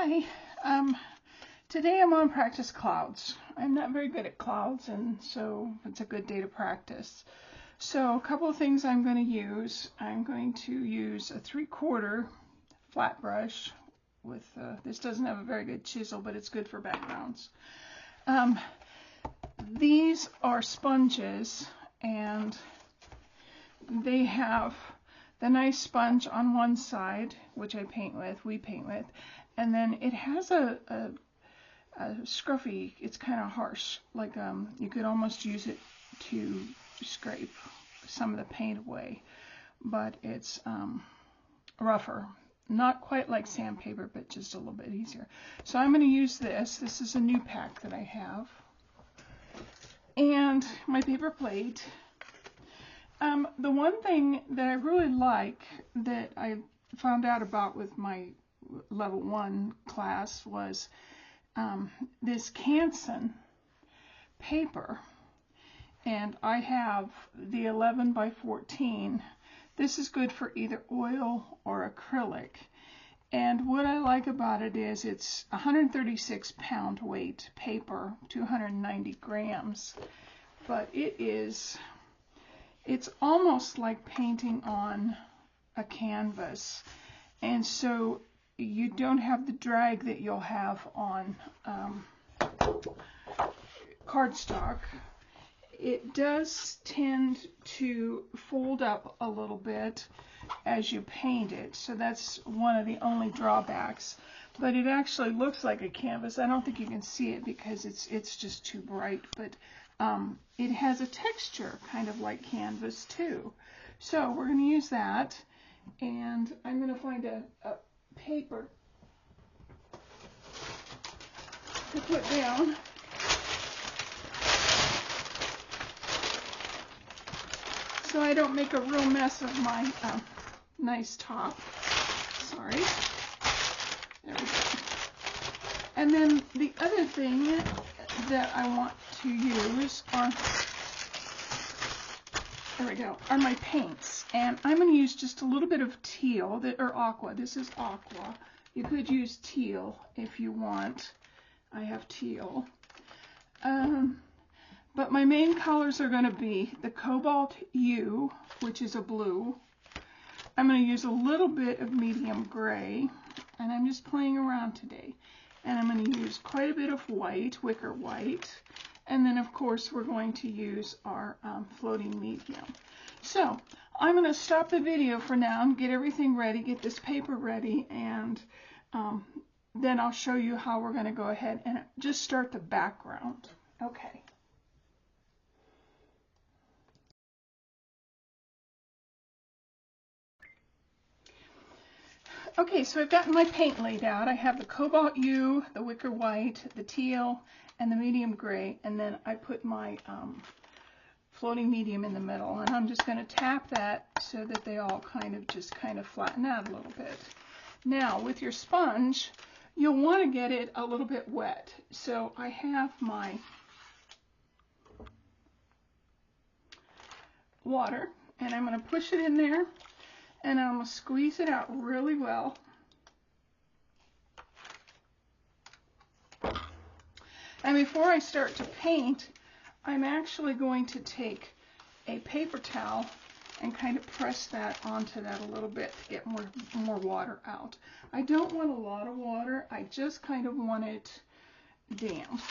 Hi, today I'm on practice clouds. I'm not very good at clouds, and so it's a good day to practice. So a couple of things I'm going to use. I'm going to use a 3/4 flat brush with, this doesn't have a very good chisel, but it's good for backgrounds. These are sponges, and they have the nice sponge on one side, which we paint with, and then it has a scruffy, it's kind of harsh, like you could almost use it to scrape some of the paint away, but it's rougher. Not quite like sandpaper, but just a little bit easier. So I'm going to use this. This is a new pack that I have. And my paper plate. The one thing that I really like that I found out about with my level 1 class was this Canson paper. And I have the 11 by 14. This is good for either oil or acrylic. And what I like about it is it's 136 pound weight paper, 290 grams. But it's almost like painting on a canvas. And so you don't have the drag that you'll have on cardstock. It does tend to fold up a little bit as you paint it, so that's one of the only drawbacks. But it actually looks like a canvas. I don't think you can see it because it's just too bright, but it has a texture kind of like canvas too. So we're going to use that, and I'm going to find a paper to put down. So I don't make a real mess of my nice top. Sorry. There we go. And then the other thing that I want to use are my paints. And I'm going to use just a little bit of teal, or aqua. This is aqua. You could use teal if you want. I have teal. But my main colors are going to be the Cobalt U, which is a blue. I'm going to use a little bit of medium gray, and I'm just playing around today. And I'm going to use quite a bit of white, wicker white, and then of course we're going to use our floating medium. So I'm going to stop the video for now and get everything ready, get this paper ready, and then I'll show you how we're going to go ahead and just start the background. Okay. Okay, so I've gotten my paint laid out. I have the Cobalt U, the Wicker White, the teal, and the medium gray, and then I put my floating medium in the middle, and I'm just going to tap that so that they all kind of flatten out a little bit. Now, with your sponge, you'll want to get it a little bit wet. So I have my water, and I'm going to push it in there. And I'm going to squeeze it out really well. And before I start to paint, I'm actually going to take a paper towel and kind of press that onto that a little bit to get more water out. I don't want a lot of water. I just kind of want it damp.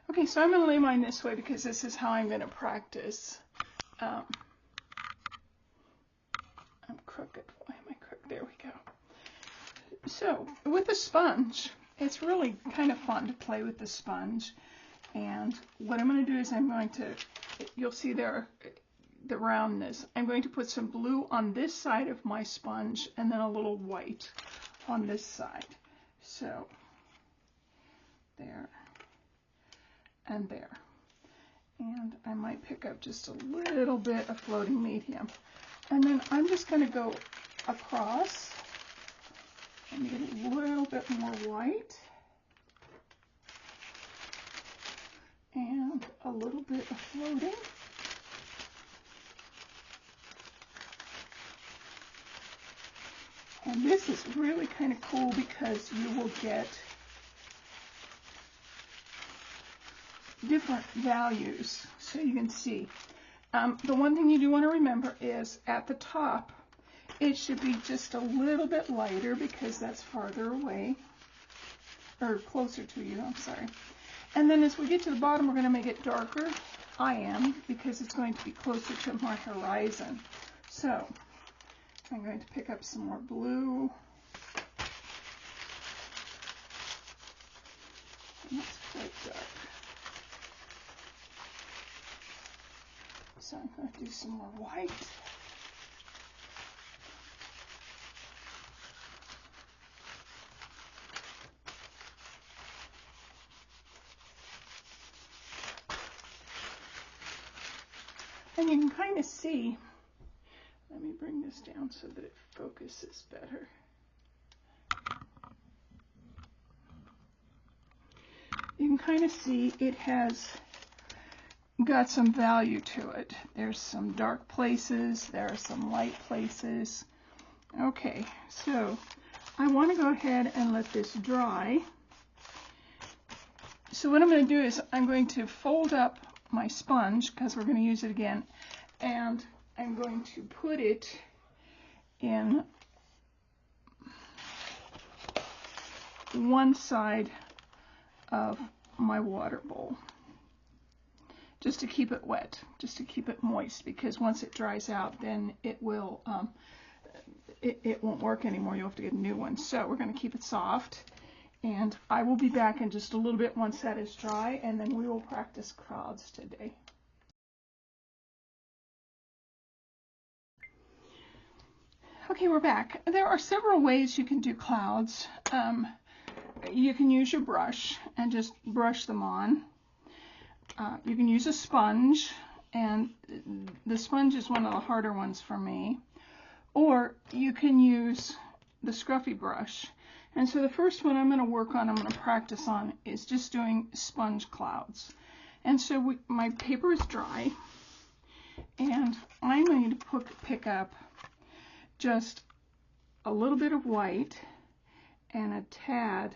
Okay, so I'm going to lay mine this way because this is how I'm going to practice. I'm crooked. Why am I crooked? There we go. So, with the sponge, it's really kind of fun to play with the sponge. And what I'm going to do is you'll see there the roundness. I'm going to put some blue on this side of my sponge and then a little white on this side. So, there and there. And I might pick up just a little bit of floating medium. And then I'm just going to go across and get a little bit more white and a little bit of floating. And this is really kind of cool because you will get different values, so you can see. The one thing you do want to remember is at the top, it should be just a little bit lighter because that's farther away, or closer to you, I'm sorry. And then as we get to the bottom, we're going to make it darker. I am, because it's going to be closer to my horizon. So I'm going to pick up some more blue. And that's quite dark. So I'm going to do some more white. And you can kind of see, let me bring this down so that it focuses better. You can kind of see it has got some value to it. There's some dark places, there are some light places. Okay, so I want to go ahead and let this dry. So what I'm going to do is I'm going to fold up my sponge, because we're going to use it again, and I'm going to put it in one side of my water bowl, just to keep it wet, just to keep it moist, because once it dries out, then it will it won't work anymore. You'll have to get a new one. So we're going to keep it soft, and I will be back in just a little bit once that is dry, and then we will practice clouds today. Okay, we're back. There are several ways you can do clouds. You can use your brush and just brush them on. You can use a sponge, and the sponge is one of the harder ones for me. Or you can use the Scruffy brush. And so the first one I'm going to work on, I'm going to practice on, is just doing sponge clouds. And so my paper is dry, and I'm going to pick up just a little bit of white and a tad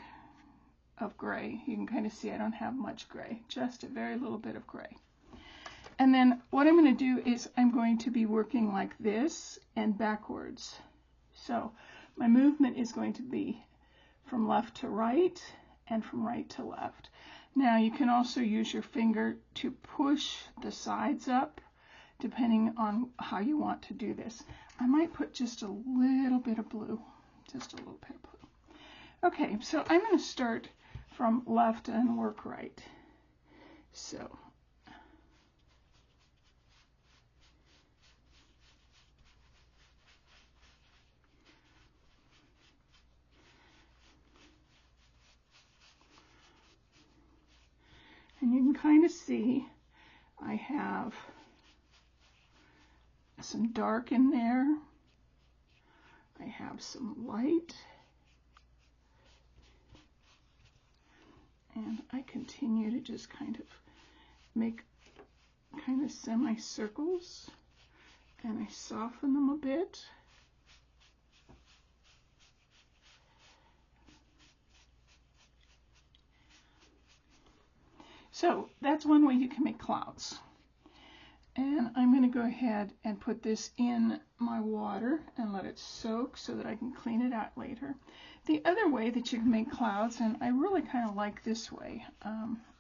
of gray. You can kind of see I don't have much gray, just a very little bit of gray. And then what I'm going to do is I'm going to be working like this and backwards. So my movement is going to be from left to right and from right to left. Now you can also use your finger to push the sides up, depending on how you want to do this. I might put just a little bit of blue, just a little bit of blue. Okay, so I'm going to start from left and work right. So and you can kind of see I have some dark in there. I have some light. And I continue to just kind of make kind of semicircles, and I soften them a bit. So that's one way you can make clouds. And I'm going to go ahead and put this in my water and let it soak so that I can clean it out later. The other way that you can make clouds, and I really kind of like this way,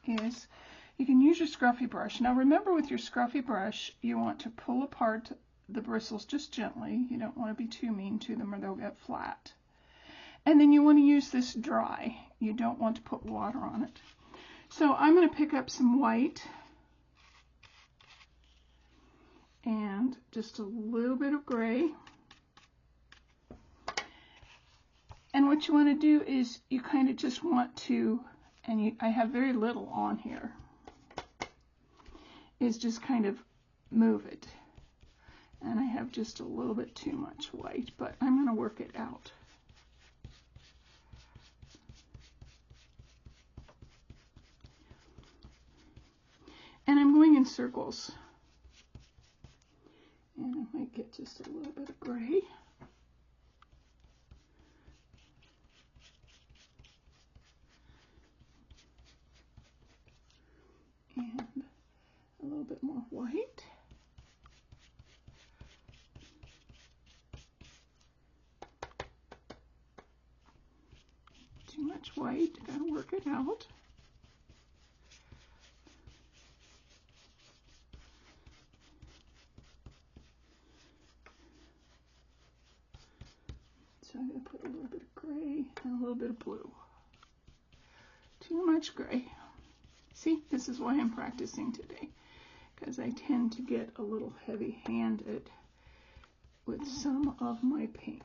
is you can use your Scruffy brush. Now remember, with your Scruffy brush, you want to pull apart the bristles just gently. You don't want to be too mean to them or they'll get flat. And then you want to use this dry. You don't want to put water on it. So I'm going to pick up some white and just a little bit of gray. And what you want to do is you kind of just want to, and I have very little on here, is just kind of move it. And I have just a little bit too much white, but I'm going to work it out. And I'm going in circles. And I might get just a little bit of gray. And a little bit more white. Too much white, gotta work it out. So I'm going to put a little bit of gray and a little bit of blue. Too much gray. See, this is why I'm practicing today, because I tend to get a little heavy-handed with some of my paint.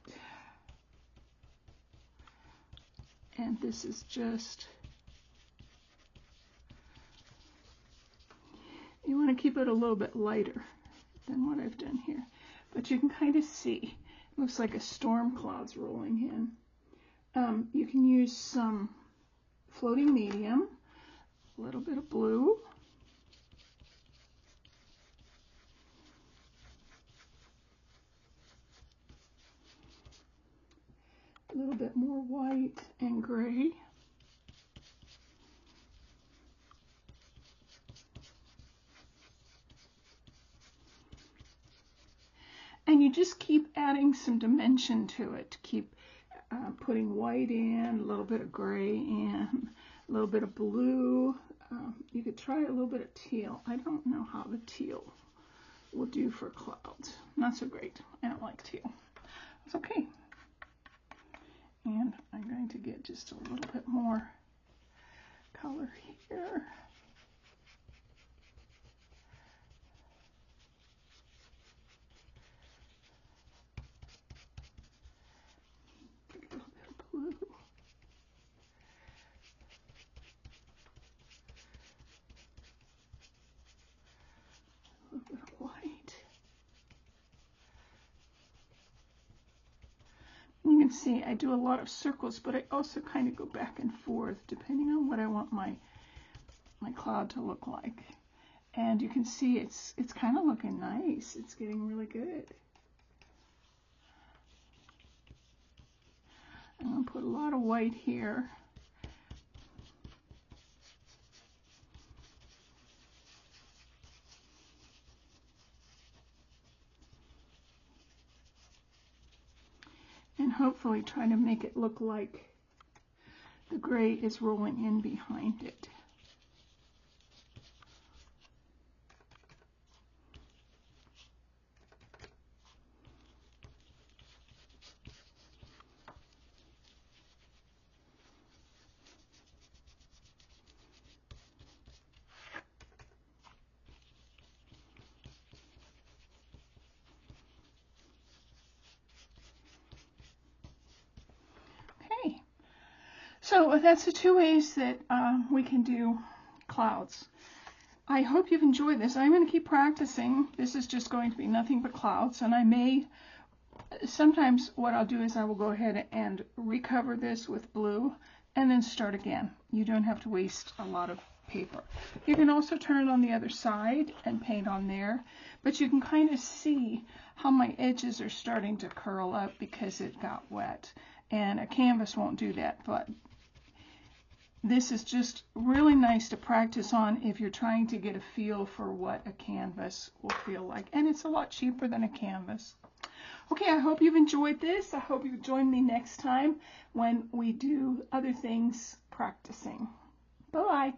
And this is just, you want to keep it a little bit lighter than what I've done here. But you can kind of see, it looks like a storm cloud's rolling in. You can use some floating medium, a little bit of blue, a little bit more white and gray, and you just keep adding some dimension to it. Keep putting white in, a little bit of gray in, a little bit of blue. You could try a little bit of teal. I don't know how the teal will do for clouds. Not so great. I don't like teal. It's okay. And I'm going to get just a little bit more color here. Blue. A little bit of white. You can see I do a lot of circles, but I also kind of go back and forth depending on what I want my cloud to look like. And you can see it's kind of looking nice. It's getting really good. I'm going to put a lot of white here. And hopefully try to make it look like the gray is rolling in behind it. So that's the two ways that we can do clouds. I hope you've enjoyed this. I'm going to keep practicing. This is just going to be nothing but clouds, and I may, sometimes what I'll do is I will go ahead and recover this with blue and then start again. You don't have to waste a lot of paper. You can also turn it on the other side and paint on there, but you can kind of see how my edges are starting to curl up because it got wet, and a canvas won't do that, but this is just really nice to practice on if you're trying to get a feel for what a canvas will feel like. And it's a lot cheaper than a canvas. Okay, I hope you've enjoyed this. I hope you join me next time when we do other things practicing. Bye-bye.